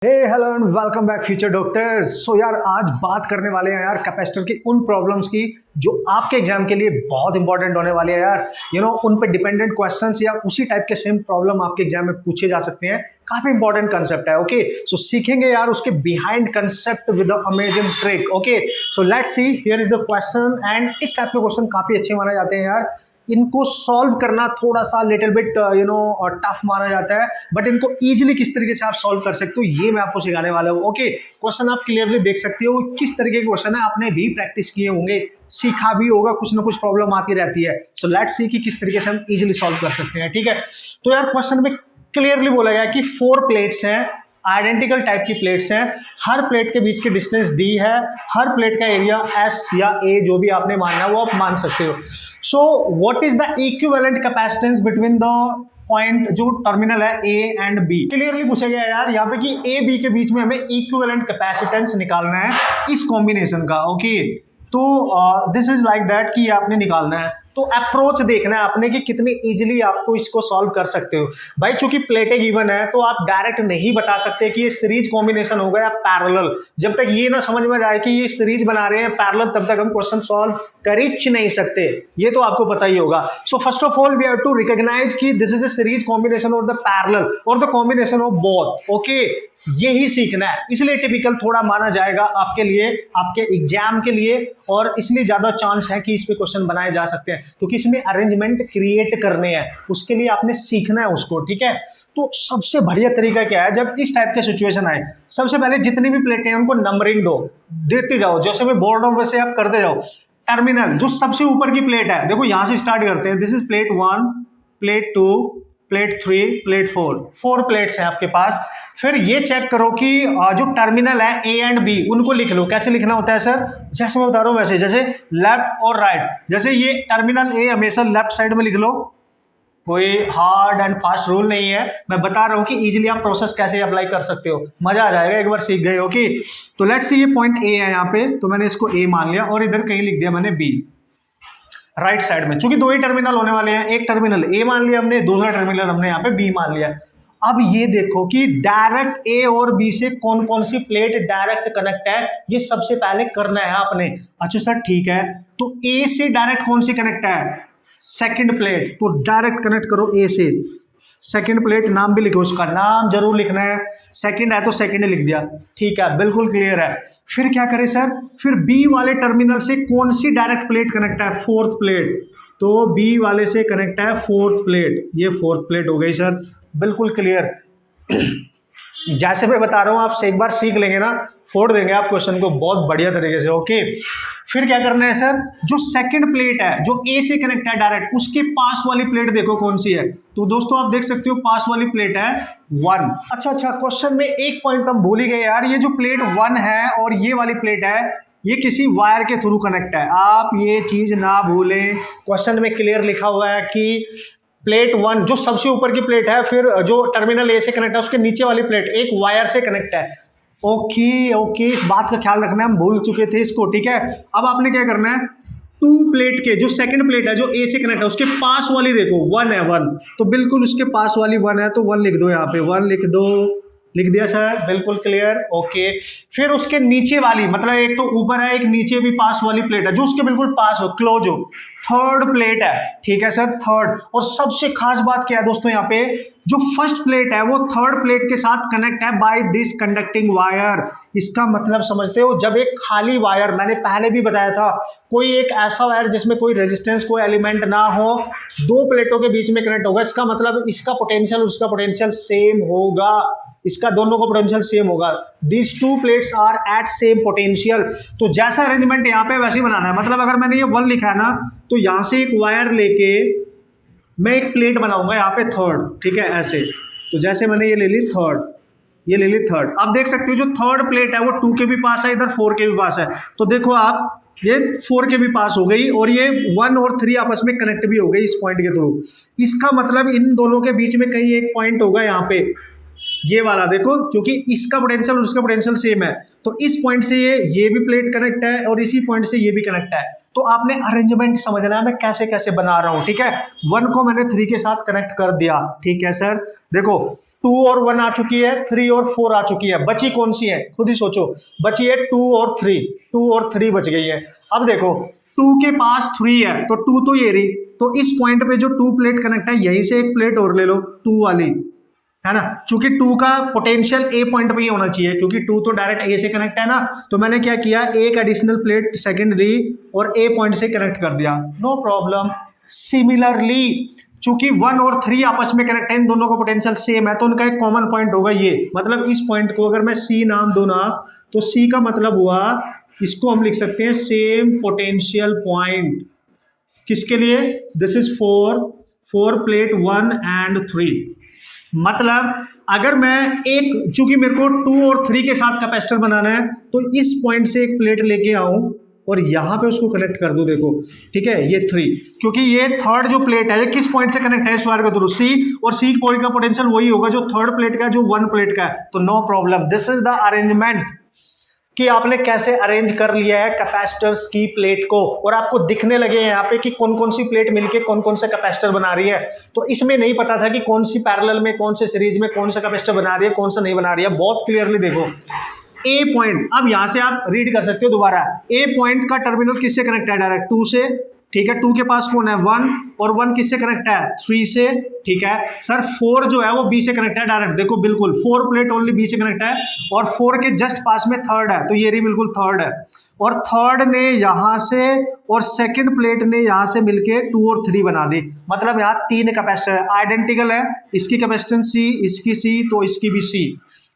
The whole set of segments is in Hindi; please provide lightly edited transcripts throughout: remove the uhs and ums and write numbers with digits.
Hey hello and welcome back future doctors. So यार आज बात करने वाले हैं यार कैपेसिटर की उन प्रॉब्लम्स की जो आपके एग्जाम के लिए बहुत इंपॉर्टेंट होने वाली है यार। उन पे डिपेंडेंट क्वेश्चंस या उसी टाइप के सेम प्रॉब्लम आपके एग्जाम में पूछे जा सकते हैं। काफी इंपॉर्टेंट कंसेप्ट है। ओके सो सीखेंगे यार उसके behind concept with the amazing trick. Okay so let's see here is the question and इस टाइप के क्वेश्चन काफी अच्छे माने जाते हैं यार। इनको सॉल्व करना थोड़ा सा लिटिल बिट टफ माना जाता है, बट इनको इजीली किस तरीके से आप सॉल्व कर सकते हो ये मैं आपको सिखाने वाला हूँ। ओके क्वेश्चन आप क्लियरली देख सकते हो किस तरीके के क्वेश्चन है, आपने भी प्रैक्टिस किए होंगे, सीखा भी होगा, कुछ ना कुछ प्रॉब्लम आती रहती है। सो लेट्स सी कि किस तरीके से हम इजीली सॉल्व कर सकते हैं। ठीक है, तो यार क्वेश्चन में क्लियरली बोला गया कि 4 प्लेट्स हैं, आइडेंटिकल टाइप की प्लेट्स हैं, हर प्लेट के बीच की डिस्टेंस d है, हर प्लेट का एरिया s या a जो भी आपने मानना है वो आप मान सकते हो। So what is the equivalent capacitance between the point जो टर्मिनल है a एंड b। क्लियरली पूछा गया है यार यहाँ पे कि a b के बीच में हमें इक्विवेलेंट कैपेसिटेंस निकालना है इस कॉम्बिनेशन का। ओके तो दिस इज लाइक दैट कि आपने निकालना है, तो अप्रोच देखना है आपने कि कितने इजीली आपको इसको सॉल्व कर सकते हो। भाई चूंकि प्लेटें गिवन है तो आप डायरेक्ट नहीं बता सकते कि ये सीरीज कॉम्बिनेशन होगा या पैरेलल। जब तक ये ना समझ में जाए कि ये सीरीज बना रहे हैं पैरेलल, तब तक हम क्वेश्चन सॉल्व कर ही नहीं सकते, ये तो आपको पता ही होगा। So first of all we have to recognise कि this is a series combination और द पैरेलल और the combination of both. Okay यही सीखना है, इसलिए टिपिकल थोड़ा माना जाएगा आपके लिए, आपके एग्जाम के लिए, और इसलिए ज्यादा चांस है कि इस पे क्वेश्चन बनाए जा सकते हैं क्योंकि इसमें अरेंजमेंट क्रिएट करने हैं, उसके लिए आपने सीखना है उसको। ठीक है, तो सबसे बढ़िया तरीका क्या है, जब इस टाइप के सिचुएशन आए सबसे पहले जितनी भी प्लेटें हैं उनको नंबरिंग दो, देते जाओ, जैसे मैं बोल रहा हूं वैसे आप करते जाओ। टर्मिनल जो सबसे ऊपर की प्लेट है, देखो यहां से स्टार्ट करते हैं, this is plate 1, plate 2, plate 3, plate 4 plates हैं आपके पास। फिर ये चेक करो कि जो टर्मिनल है ए एंड बी उनको लिख लो। कैसे लिखना होता है सर, जैसे मैं बता रहा हूँ वैसे, जैसे लेफ्ट और राइट। जैसे ये टर्मिनल ए हमेशा लेफ्ट साइड में लिख लो, कोई हार्ड एंड फास्ट रूल नहीं है, मैं बता रहा हूँ कि इजीली आप प्रोसेस कैसे अप्लाई कर सकते हो, मजा आ जाएगा एक बार सीख गए। ओके तो लेट्स सी ये पॉइंट ए है यहाँ पे, तो मैंने इसको ए मान लिया और इधर कहीं लिख दिया मैंने बी राइट साइड में। चूंकि 2 ही टर्मिनल होने वाले हैं, एक टर्मिनल ए मान लिया हमने, दूसरा टर्मिनल हमने यहाँ पे बी मान लिया। अब ये देखो कि डायरेक्ट ए और बी से कौन कौन सी प्लेट डायरेक्ट कनेक्ट है, ये सबसे पहले करना है आपने। अच्छा सर ठीक है, तो ए से डायरेक्ट कौन सी कनेक्ट है, सेकंड प्लेट, तो डायरेक्ट कनेक्ट करो ए से। सेकंड प्लेट नाम भी लिखो, उसका नाम जरूर लिखना है, सेकंड है तो सेकंड लिख दिया, ठीक है बिल्कुल क्लियर है। फिर क्या करें सर, फिर बी वाले टर्मिनल से कौन सी डायरेक्ट प्लेट कनेक्ट है, फोर्थ प्लेट, तो बी वाले से कनेक्ट है फोर्थ प्लेट, ये फोर्थ प्लेट हो गई सर, बिल्कुल क्लियर। जैसे मैं बता रहा हूँ आप एक बार सीख लेंगे ना, फोड़ देंगे आप क्वेश्चन को बहुत बढ़िया तरीके से। ओके फिर क्या करना है सर, जो सेकंड प्लेट है जो ए से कनेक्ट है डायरेक्ट, उसके पास वाली प्लेट देखो कौन सी है, तो दोस्तों आप देख सकते हो पास वाली प्लेट है 1। अच्छा क्वेश्चन में एक पॉइंट हम भूल ही गए यार, ये जो प्लेट 1 है और ये वाली प्लेट है ये किसी वायर के थ्रू कनेक्ट है, आप ये चीज ना भूलें। क्वेश्चन में क्लियर लिखा हुआ है कि प्लेट 1 जो सबसे ऊपर की प्लेट है, फिर जो टर्मिनल ए से कनेक्ट है उसके नीचे वाली प्लेट एक वायर से कनेक्ट है। ओके इस बात का ख्याल रखना, हम भूल चुके थे इसको। ठीक है, अब आपने क्या करना है, 2 प्लेट के जो सेकंड प्लेट है जो ए से कनेक्ट है उसके पास वाली देखो 1 है, 1 तो बिल्कुल उसके पास वाली 1 है, तो 1 लिख दो यहाँ पे, 1 लिख दो, लिख दिया सर बिल्कुल क्लियर। ओके फिर उसके नीचे वाली, मतलब एक तो ऊपर है एक नीचे भी पास वाली प्लेट है जो उसके बिल्कुल पास हो, क्लोज हो, थर्ड प्लेट है। ठीक है सर थर्ड, और सबसे खास बात क्या है दोस्तों, यहाँ पे जो फर्स्ट प्लेट है वो थर्ड प्लेट के साथ कनेक्ट है बाय दिस कंडक्टिंग वायर। इसका मतलब समझते हो, जब एक खाली वायर, मैंने पहले भी बताया था, कोई एक ऐसा वायर जिसमें कोई रेजिस्टेंस कोई एलिमेंट ना हो, 2 प्लेटों के बीच में कनेक्ट होगा, इसका मतलब इसका पोटेंशियल उसका पोटेंशियल सेम होगा, इसका दोनों का पोटेंशियल सेम होगा, this 2 plates are at same potential. तो जैसा अरेंजमेंट यहाँ पे वैसे ही बनाना है, मतलब अगर मैंने ये 1 लिखा है ना, तो यहाँ से एक वायर लेके मैं एक प्लेट बनाऊंगा यहाँ पे थर्ड, ठीक है ऐसे, तो जैसे मैंने ये ले ली थर्ड, ये ले ली थर्ड, आप देख सकते हो जो थर्ड प्लेट है वो 2 के भी पास है, इधर 4 के भी पास है, तो देखो आप ये 4 के भी पास हो गई और ये 1 और 3 आपस में कनेक्ट भी हो गई इस पॉइंट के थ्रू। इसका मतलब इन दोनों के बीच में कहीं एक पॉइंट होगा यहाँ पे, ये वाला देखो, क्योंकि इसका पोटेंशियल और उसका पोटेंशियल सेम है, तो इस पॉइंट से ये भी प्लेट कनेक्ट है और इसी पॉइंट से ये भी कनेक्ट है। तो आपने अरेंजमेंट समझना है मैं कैसे कैसे बना रहा हूं, ठीक है। 1 को मैंने 3 के साथ कनेक्ट कर दिया, ठीक है सर। देखो 2 और 1 आ चुकी है, 3 और 4 आ चुकी है, बची कौन सी है खुद ही सोचो, बची है 2 और 3, 2 और 3 बच गई है। अब देखो 2 के पास 3 है तो 2 तो ये रही, तो इस पॉइंट पे जो 2 प्लेट कनेक्ट है यहीं से एक प्लेट और ले लो 2 वाली, है ना, क्योंकि 2 का पोटेंशियल ए पॉइंट पे ही होना चाहिए, क्योंकि 2 तो डायरेक्ट ए से कनेक्ट है ना। तो मैंने क्या किया, एक एडिशनल प्लेट सेकेंडरी और ए पॉइंट से कनेक्ट कर दिया, नो प्रॉब्लम। सिमिलरली चूंकि 1 और 3 आपस में कनेक्ट है, इन दोनों का पोटेंशियल सेम है, तो उनका एक कॉमन पॉइंट होगा ये, मतलब इस पॉइंट को अगर मैं सी नाम दूं ना, तो सी का मतलब हुआ, इसको हम लिख सकते हैं सेम पोटेंशियल पॉइंट। किसके लिए, this is four plate 1 and 3। मतलब अगर मैं एक, चूंकि मेरे को 2 और 3 के साथ कैपेसिटर बनाना है, तो इस पॉइंट से एक प्लेट लेके आऊं और यहां पे उसको कनेक्ट कर दूं, देखो ठीक है, ये 3, क्योंकि ये थर्ड जो प्लेट है ये किस पॉइंट से कनेक्ट है, इस वायर के थ्रू सी, और सी पॉइंट का पोटेंशियल वही होगा जो थर्ड प्लेट का है, जो 1 प्लेट का है, तो no problem. This is the arrangement कि आपने कैसे अरेंज कर लिया है कैपेसिटर्स की प्लेट को, और आपको दिखने लगे हैं यहाँ पे कि कौन कौन सी प्लेट मिलके कौन कौन सा कैपेसिटर बना रही है। तो इसमें नहीं पता था कि कौन सी पैरेलल में, कौन से सीरीज में कौन सा कैपेसिटर बना रही है, कौन सा नहीं बना रही है। बहुत क्लियरली देखो ए पॉइंट, अब यहां से आप रीड कर सकते हो दोबारा, ए पॉइंट का टर्मिनल किससे कनेक्ट है, डायरेक्ट 2 से, ठीक है। 2 के पास कौन है 1, और 1 किससे कनेक्ट है 3 से, ठीक है सर। 4 जो है वो बी से कनेक्ट है डायरेक्ट, देखो बिल्कुल 4 प्लेट ओनली बी से कनेक्ट है, और 4 के जस्ट पास में थर्ड है, तो ये रही बिल्कुल थर्ड है, और थर्ड ने यहां से और सेकंड प्लेट ने यहां से मिलके 2 और 3 बना दी, मतलब यहाँ 3 कैपेसिटर आइडेंटिकल है, इसकी कैपेसिटेंस सी, इसकी सी, तो इसकी भी सी।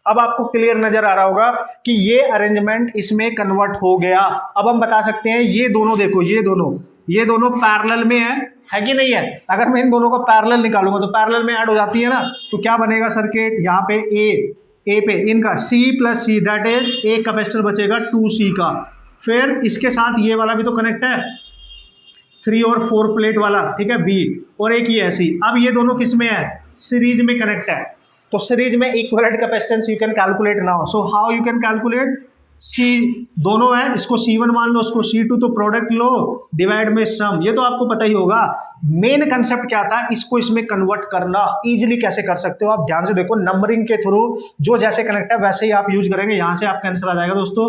अब आपको क्लियर नजर आ रहा होगा कि ये अरेंजमेंट इसमें कन्वर्ट हो गया। अब हम बता सकते हैं ये दोनों, देखो ये दोनों पैरेलल में है कि नहीं है। अगर मैं इन दोनों को पैरेलल निकालूंगा तो पैरेलल में ऐड हो जाती है ना, तो क्या बनेगा सर्किट, यहाँ पे ए पे इनका C plus C, that is एक कैपेसिटर बचेगा 2C का, फिर इसके साथ ये वाला भी तो कनेक्ट है 3 और 4 प्लेट वाला, ठीक है B, और एक ये ऐसी। अब ये दोनों किस में है, सीरीज में कनेक्ट है, तो सीरीज में equivalent capacitance you can calculate now. So how you can calculate, see दोनों है, इसको C1 मान लो, इसको C2, तो प्रोडक्ट लो डिवाइड में सम, ये तो आपको पता ही होगा। मेन कंसेप्ट क्या था, इसको इसमें कन्वर्ट करना इजीली कैसे कर सकते हो आप ध्यान से देखो, नंबरिंग के थ्रू जो जैसे कनेक्ट है वैसे ही आप यूज करेंगे। यहां से आपका आंसर आ जाएगा दोस्तों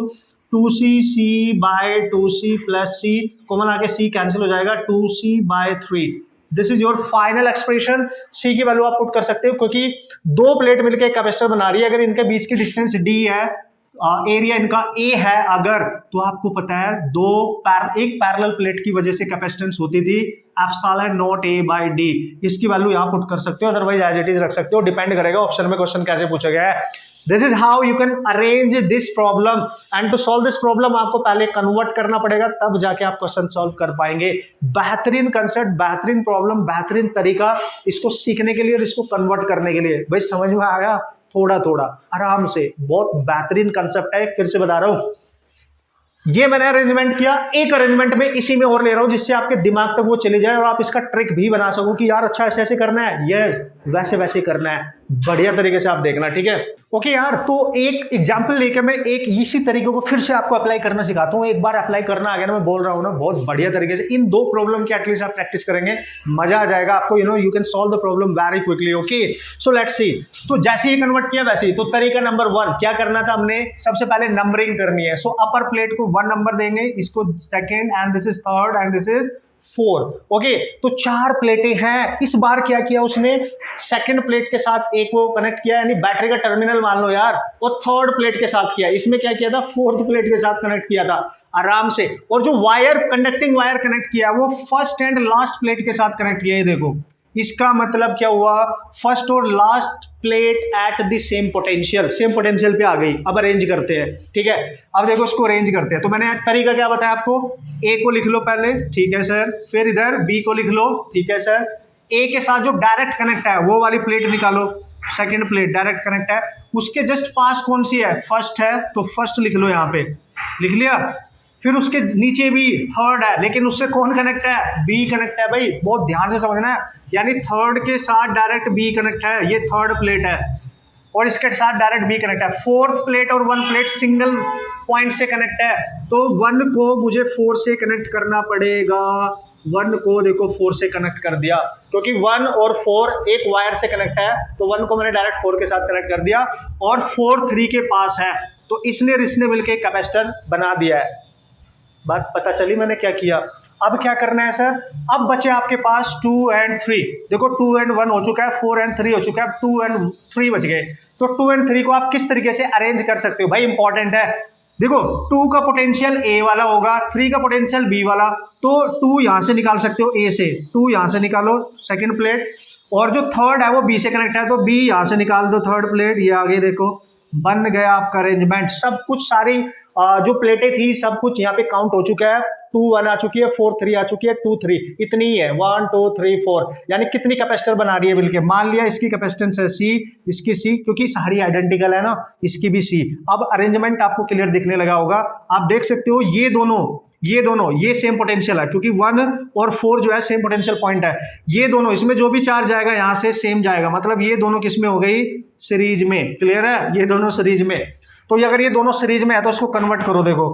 2C C by 2C plus C, common आके C कैंसिल हो जाएगा, 2C by 3। This is your final expression. C की वैल्यू आप पुट कर सकते हो, क्योंकि 2 प्लेट मिलकर कैपेसिटर बना रही है, अगर इनके बीच की डिस्टेंस D है, एरिया इनका A है अगर, तो आपको पता है एक पैरेलल प्लेट की वजह से कैपेसिटेंस होती थी epsilon naught A by D। इसकी वैल्यू यहाँ पुट कर सकते हो, अदरवाइज एज इट इज रख सकते हो, डिपेंड करेगा ऑप्शन में क्वेश्चन कैसे पूछा गया है। This is how you can arrange this problem, and to solve this problem आपको पहले कन्वर्ट करना पड़ेगा, तब जाके आप क्वेश्चन सॉल्व कर पाएंगे। बेहतरीन कंसेप्ट, बेहतरीन प्रॉब्लम, बेहतरीन तरीका इसको सीखने के लिए और इसको कन्वर्ट करने के लिए। भाई समझ में आया, थोड़ा थोड़ा आराम से, बहुत बेहतरीन कंसेप्ट है, फिर से बता रहा हूं। ये मैंने अरेंजमेंट किया, एक अरेंजमेंट में इसी में और ले रहा हूं जिससे आपके दिमाग तक वो चले जाए और आप इसका ट्रिक भी बना सको कि यार अच्छा ऐसे ऐसे करना है, यस वैसे वैसे करना है, बढ़िया तरीके से आप देखना, ठीक है। ओके यार, तो एक एग्जांपल लेके मैं एक इसी तरीके को फिर से आपको अप्लाई करना सिखाता हूं। एक बार अप्लाई करना आ गया ना, मैं बोल रहा हूं ना, बहुत बढ़िया तरीके से इन 2 प्रॉब्लम की एटलीस्ट आप प्रैक्टिस करेंगे, मजा आ जाएगा आपको, you can solve the problem very quickly. Okay so let's see, तो जैसे ही कन्वर्ट किया वैसे ही, तो तरीका नंबर 1 क्या करना था, हमने सबसे पहले नंबरिंग करनी है। सो अपर प्लेट को 1 नंबर देंगे, इसको second, and this is third, and this is 4। Okay, तो 4 प्लेटें हैं। इस बार क्या किया उसने, सेकंड प्लेट के साथ एक वो कनेक्ट किया, यानी बैटरी का टर्मिनल मान लो यार, और थर्ड प्लेट के साथ किया। इसमें क्या किया था, फोर्थ प्लेट के साथ कनेक्ट किया था आराम से, और जो वायर, कंडक्टिंग वायर कनेक्ट किया वो फर्स्ट एंड लास्ट प्लेट के साथ कनेक्ट किया। ये देखो, इसका मतलब क्या हुआ, फर्स्ट और last plate at the same potential पे आ गई। अब अरेंज करते हैं, ठीक है। अब देखो इसको अरेंज करते हैं, तो मैंने तरीका क्या बताया आपको, ए को लिख लो पहले, ठीक है सर, फिर इधर बी को लिख लो, ठीक है सर। ए के साथ जो डायरेक्ट कनेक्ट है वो वाली प्लेट निकालो, सेकेंड प्लेट डायरेक्ट कनेक्ट है, उसके जस्ट पास कौन सी है, फर्स्ट है, तो फर्स्ट लिख लो, यहाँ पे लिख लिया। फिर उसके नीचे भी थर्ड है, लेकिन उससे कौन कनेक्ट है, बी कनेक्ट है। भाई बहुत ध्यान से समझना है, यानी थर्ड के साथ डायरेक्ट बी कनेक्ट है, ये थर्ड प्लेट है, और इसके साथ डायरेक्ट बी कनेक्ट है। फोर्थ प्लेट और वन प्लेट सिंगल पॉइंट से कनेक्ट है, तो वन को मुझे 4 से कनेक्ट करना पड़ेगा। वन को देखो 4 से कनेक्ट कर दिया, क्योंकि 1 और 4 एक वायर से कनेक्ट है, तो 1 को मैंने डायरेक्ट 4 के साथ कनेक्ट कर दिया, और 4 3 के पास है, तो इसने मिलकर कैपेसिटर बना दिया है। बात पता चली मैंने क्या किया। अब क्या करना है सर, अब बचे आपके पास 2 और 3। देखो 2 और 1 हो चुका है, 4 और 3 हो चुका है, अब 2 और 3 बच गए। तो 2 और 3 को आप किस तरीके से अरेंज कर सकते हो भाई, इंपॉर्टेंट है। देखो 2 का पोटेंशियल ए वाला होगा, 3 का पोटेंशियल बी वाला, तो 2 यहां से निकाल सकते हो ए से, 2 यहां से निकालो सेकंड प्लेट, और जो थर्ड है वो बी से कनेक्ट है, तो बी यहां से निकाल दो थर्ड प्लेट। ये आगे देखो बन गया आपका अरेंजमेंट। सब कुछ सारी जो प्लेटें थी सब कुछ यहाँ पे काउंट हो चुका है। 2 1 आ चुकी है, 4 3 आ चुकी है, 2 3 इतनी ही है, 1 2 3 4, यानी कितनी कैपेसिटर बना रही है बिल्कुल। मान लिया इसकी कैपेसिटेंस है सी, इसकी सी, क्योंकि सारी आइडेंटिकल है ना, इसकी भी सी। अब अरेंजमेंट आपको क्लियर दिखने लगा होगा, आप देख सकते हो ये दोनों ये सेम पोटेंशियल है, क्योंकि 1 और 4 जो है सेम पोटेंशियल पॉइंट है। ये दोनों, इसमें जो भी चार्ज आएगा यहां से सेम जाएगा, मतलब ये दोनों किसमें हो गई, सीरीज में। क्लियर है, ये दोनों सीरीज में। तो अगर ये दोनों सीरीज में है तो इसको कन्वर्ट करो, देखो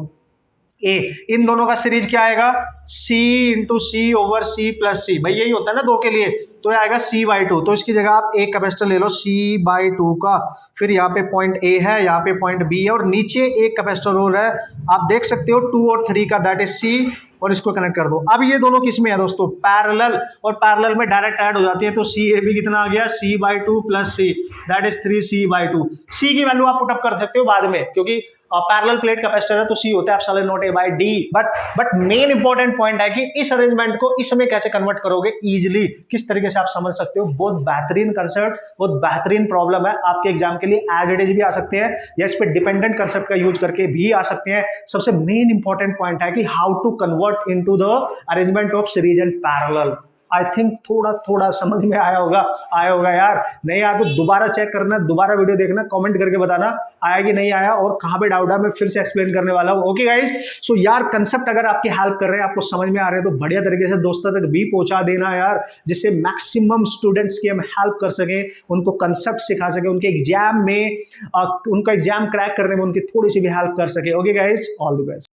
ए, इन दोनों का सीरीज क्या आएगा, C इंटू सी ओवर सी प्लस सी। भाई यही होता है ना 2 के लिए, तो ये आएगा C/2। तो इसकी जगह आप एक कैपेसिटर ले लो C/2 का, फिर यहाँ पे पॉइंट ए है, यहाँ पे पॉइंट बी है, और नीचे एक कैपेसिटर और है, आप देख सकते हो 2 और 3 का, दैट इज C, और इसको कनेक्ट कर दो। अब ये दोनों किस में है दोस्तों, पैरेलल, और पैरेलल में डायरेक्ट ऐड हो जाती है, तो CAB कितना आ गया, C/2 plus C, that is 3C/2। C की वैल्यू आप पुट अप कर सकते हो बाद में, क्योंकि पैरेलल प्लेट कैपेसिटर है तो C होता है epsilon not A/D। But main important point है कि इस अरेंजमेंट को इसमें कैसे कन्वर्ट करोगे इजीली, किस तरीके से आप समझ सकते हो। बहुत बेहतरीन कंसेप्ट, बहुत बेहतरीन प्रॉब्लम है, आपके एग्जाम के लिए एज इट इज भी आ सकते हैं, या इस पे डिपेंडेंट कंसेप्ट का यूज करके भी आ सकते हैं। सबसे मेन इंपॉर्टेंट पॉइंट है कि how to convert into the arrangement of series and parallel. I think थोड़ा समझ में आया होगा यार। नहीं आया तो दोबारा चेक करना, दोबारा वीडियो देखना, कमेंट करके बताना आया कि नहीं आया, और कहाँ पे डाउट है मैं फिर से एक्सप्लेन करने वाला हूँ। ओके गाइज, सो यार कंसेप्ट अगर आपकी हेल्प कर रहे हैं, आपको समझ में आ रहे हैं, तो बढ़िया तरीके से दोस्तों तक भी पहुंचा देना यार, जिससे मैक्सिमम स्टूडेंट्स की हम हेल्प कर सकें, उनको कंसेप्ट सिखा सके, उनके एग्जाम में उनका एग्जाम क्रैक करने में उनकी थोड़ी सी भी हेल्प कर सके। Okay guys, all the best.